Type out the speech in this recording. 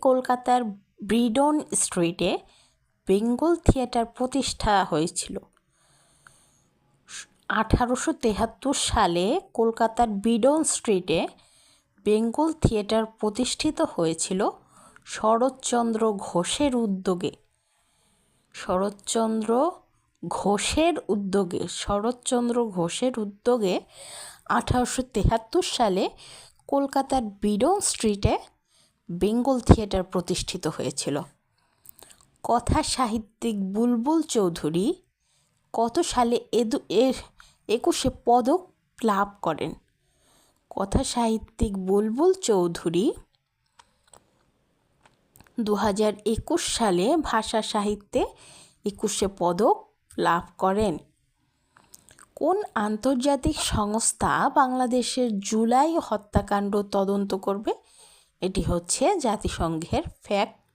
কলকাতার ব্রিডন স্ট্রিটে বেঙ্গল থিয়েটার প্রতিষ্ঠা হয়েছিল। 1873 সালে কলকাতার ব্রিডন স্ট্রিটে বেঙ্গল থিয়েটার প্রতিষ্ঠিত হয়েছিল শরৎচন্দ্র ঘোষের উদ্যোগে। শরৎচন্দ্র ঘোষের উদ্যোগে 1873 সালে কলকাতার ব্রিডন স্ট্রিটে বেঙ্গল থিয়েটার প্রতিষ্ঠিত হয়েছিল। কথা সাহিত্যিক বুলবুল চৌধুরী কত সালে 21শে পদক লাভ করেন? কথা সাহিত্যিক বুলবুল চৌধুরী 2021 সালে ভাষা সাহিত্যে 21শে পদক লাভ করেন। কোন আন্তর্জাতিক সংস্থা বাংলাদেশের জুলাই হত্যাকাণ্ড তদন্ত করবে? এটি হচ্ছে জাতিসংঘের ফ্যাক্ট